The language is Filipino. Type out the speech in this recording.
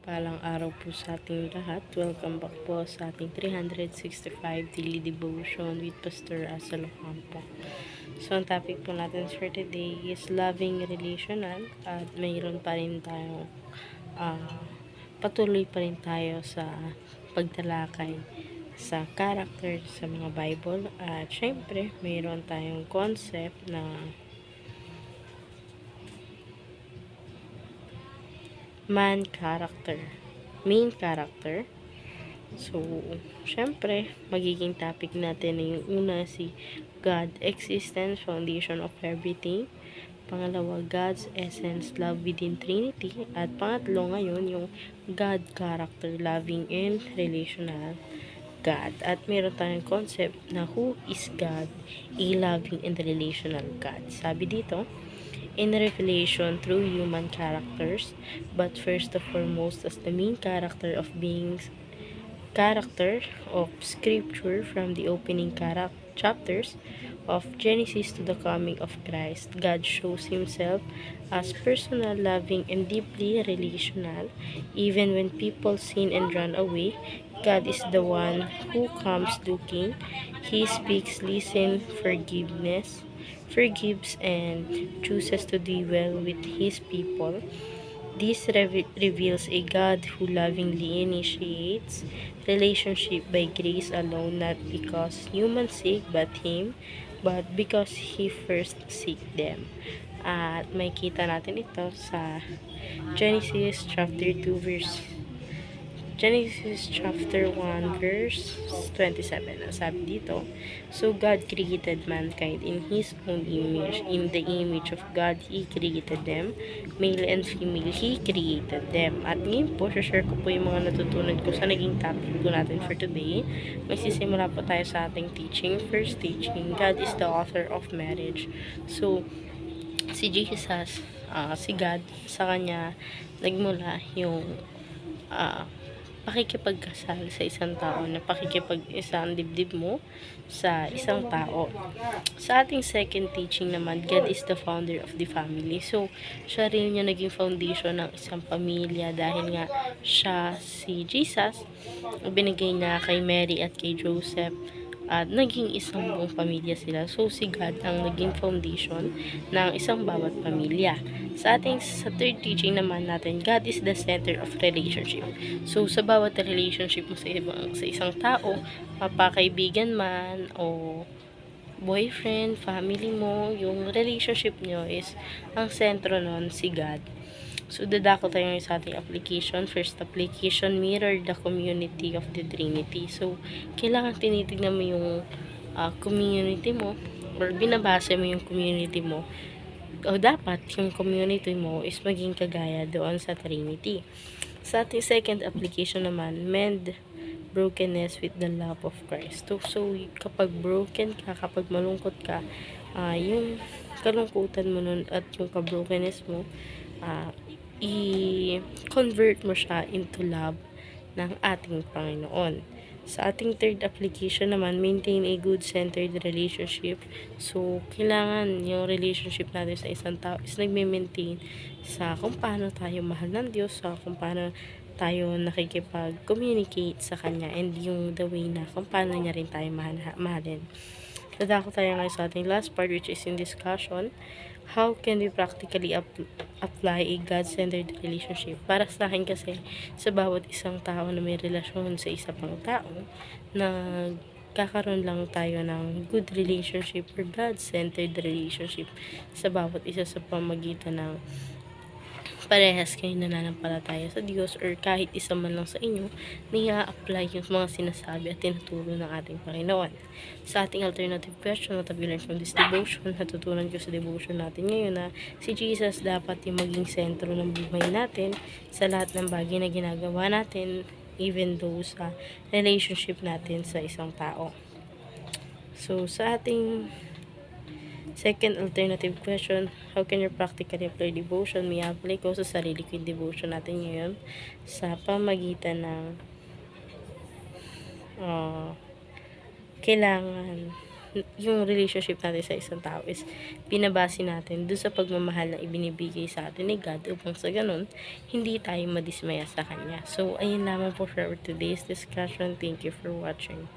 mapagpalang araw po sa ating lahat. Welcome back po sa ating 365 Daily Devotion with Pastor Russell Ocampo. So, ang topic po natin for today is loving relational at mayroon pa rin tayong patuloy pa rin tayo sa pagtalakay sa character sa mga Bible at syempre mayroon tayong concept na main character. So, syempre, magiging topic natin na yung una si God, existence, foundation of everything. Pangalawa, God's essence, love within Trinity. At pangatlo ngayon, yung God character, loving and relational God. At meron tayong concept na who is God, a loving and relational God. Sabi dito, in revelation through human characters, but first and foremost as the main character of Scripture from the opening chapters of Genesis to the coming of Christ. God shows himself as personal, loving, and deeply relational. Even when people sin and run away, God is the one who comes looking. He speaks, listens, forgives, and chooses to dwell with his people. This reveals a God who lovingly initiates relationship by grace alone, not because humans seek but because He first seek them. At makita natin ito sa Genesis chapter 1 verse 27. Ang sabi dito, so God created mankind in His own image. In the image of God, He created them. Male and female, He created them. At ngayon po, share ko po yung mga natutunan ko sa naging topic po natin for today. Magsisimula po tayo sa ating teaching. First teaching, God is the author of marriage. So, si Jesus, si God, sa Kanya, nagmula yung pakikipagkasal sa isang tao, na pakikipag-isa ang dibdib mo sa isang tao. Sa ating second teaching naman, God is the founder of the family. So, siya rin yung naging foundation ng isang pamilya dahil nga siya, si Jesus, binigay niya kay Mary at kay Joseph at naging isang buong pamilya sila. So, si God ang naging foundation ng isang bawat pamilya. Sa third teaching naman natin, God is the center of relationship. So, sa bawat relationship mo sa isang tao, mapakaibigan man o boyfriend, family mo, yung relationship nyo is ang sentro nun si God. So, dadako tayo sa ating application. First application, mirror the community of the Trinity. So, kailangan tinitignan mo yung community mo or binabase mo yung community mo. O dapat yung community mo is maging kagaya doon sa Trinity. Sa ating second application naman, mend brokenness with the love of Christ. So kapag broken ka, kapag malungkot ka, yung kalungkutan mo nun at yung ka-brokenness mo, i-convert mo siya into love ng ating Panginoon. Sa ating third application naman, maintain a good centered relationship. So, kailangan yung relationship natin sa isang tao is nagme-maintain sa kung paano tayo mahal ng Diyos, sa kung paano tayo nakikipag-communicate sa Kanya, and yung the way na kung paano niya rin tayo mahalin. Dadako tayo ngayon sa ating last part, which is in discussion. How can we practically apply a God-centered relationship? Para sa akin kasi, sa bawat isang tao na may relasyon sa isa pang tao, na kakaroon lang tayo ng good relationship or God-centered relationship sa bawat isa sa pamagitan ng parehas kayo nananampalataya sa Diyos or kahit isa man lang sa inyo na i-apply yung mga sinasabi at tinuturo ng ating Panginoon. Sa ating alternative question, what have you learned from this devotion? Natutunan ko sa devotion natin ngayon na si Jesus dapat yung maging sentro ng buhay natin sa lahat ng bagay na ginagawa natin, even though sa relationship natin sa isang tao. So, sa ating second alternative question, how can you practically apply devotion? May apply ko sa sarili ko yung devotion natin ngayon sa pamagitan ng kailangan yung relationship natin sa isang tao is binabase natin dun sa pagmamahal na ibinibigay sa atin ni God upang sa ganun, hindi tayo madismaya sa Kanya. So, ayun lamang po for today's discussion. Thank you for watching.